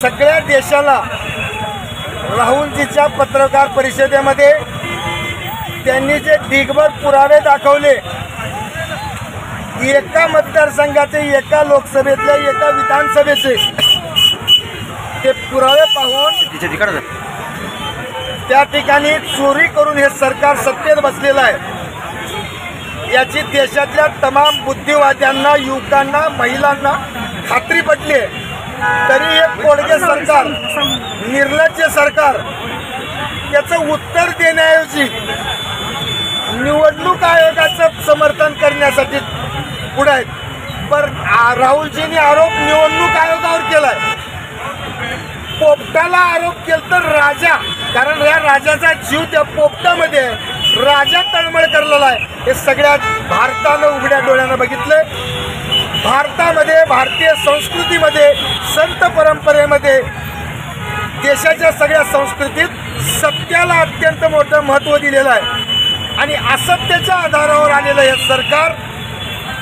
सगळ्या देशाला राहुलजीच्या पत्रकार परिषदेमध्ये त्यांनी जे ढिगभर पुरावे दाखवले, एका मतदारसंघाचे, एका लोकसभेतले, एका विधानसभेचे ते पुरावे पाहून त्या ठिकाणी चोरी करून हे सरकार सत्तेत बसलेलं आहे याची देशातल्या तमाम बुद्धिवाद्यांना, युवकांना, महिलांना खात्री पटली आहे। तरी हे कोडगे सरकार, निर्लज्ज सरकार याचं उत्तर देण्याऐवजी निवडणूक आयोगाचं समर्थन करण्यासाठी पुढे आहेत। पण राहुलजींनी आरोप निवडणूक आयोगावर केलाय, पोपटाला आरोप केला तर राजा, कारण या राजाचा जीव त्या पोपटामध्ये, राजा तळमळ करलेला आहे। हे सगळ्यात भारतानं उघड्या डोळ्यानं बघितलं। भारतामध्ये, भारतीय संस्कृतीमध्ये, संत परंपरेमध्ये, देशाच्या सगळ्या संस्कृतीत सत्याला अत्यंत मोठं महत्त्व दिलेलं आहे आणि असत्याच्या आधारावर आलेलं हे सरकार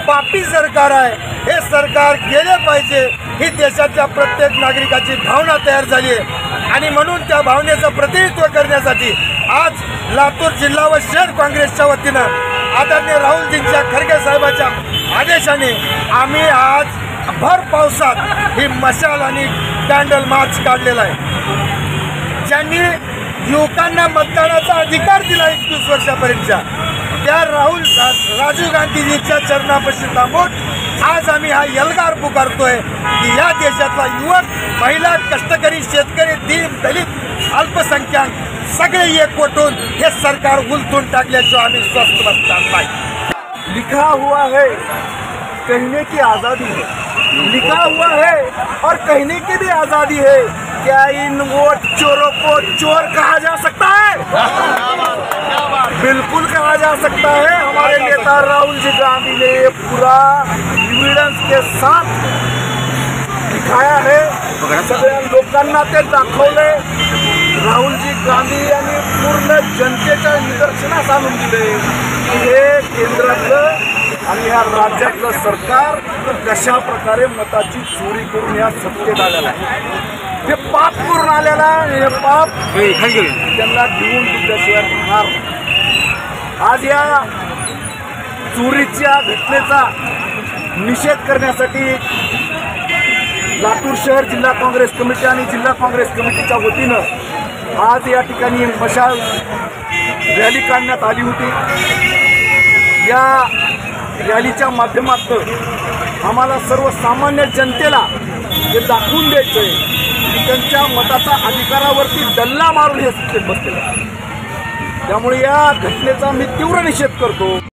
पापी सरकार आहे। हे सरकार गेले पाहिजे ही देशाच्या प्रत्येक नागरिकाची भावना तयार झाली आहे आणि म्हणून त्या भावनेचं प्रतिनिधित्व करण्यासाठी आज लातूर जिल्हा व शहर काँग्रेसच्या वतीनं आदरणीय राहुलजींच्या खरगे साहेबांच्या आदेशाने आम्ही आज भर पावसात ही मशाल आणि कॅन्डल मार्च काढलेला आहे। ज्यांनी युवकांना मतदानाचा अधिकार दिला 21 वर्षापर्यंतच्या, त्या राजीव गांधीजींच्या चरणापाशी थांबून आज आम्ही हा एल्गार पुकारतोय की या देशातला युवक, महिला, कष्टकरी, शेतकरी, दीन, दलित, अल्पसंख्याक सगळे एकवटून हे सरकार उलथून टाकल्याचं आम्ही स्वस्थ बसणार नाही। लिखा हुआ है कहने की आज़ादी है, लिखा हुआ है और कहने की भी आज़ादी है। क्या इन वोट चोरों को चोर कहा जा सकता है? बिल्कुल कहा जा सकता है। हमारे नेता राहुल जी गांधी ने ये पूरा एविडेंस के साथ दिखाया है, सगळ्या लोकांना ते दाखवले। राहुलजी गांधी यांनी पूर्ण जनतेच्या निदर्शनास आणून दिले की हे केंद्रातलं आणि या राज्यातलं सरकार कशा प्रकारे मताची चोरी करून या सत्तेत आलेलं आहे। हे पाप करून आलेला, हे पाप त्यांना देऊन तुमच्याशिवाय राहणार। आज या चोरीच्या घटनेचा निषेध करण्यासाठी लातूर शहर जिल्हा काँग्रेस कमिटी आणि जिल्हा काँग्रेस कमिटीच्या वतीनं आज या ठिकाणी मशाल रॅली काढण्यात आली होती। या रॅलीच्या माध्यमातून आम्हाला सर्वसामान्य जनतेला हे दाखवून द्यायचं आहे की त्यांच्या मताचा अधिकारावरती डल्ला मारून हे सत्तेत बसलेले आहे। त्यामुळे या घटनेचा मी तीव्र निषेध करतो।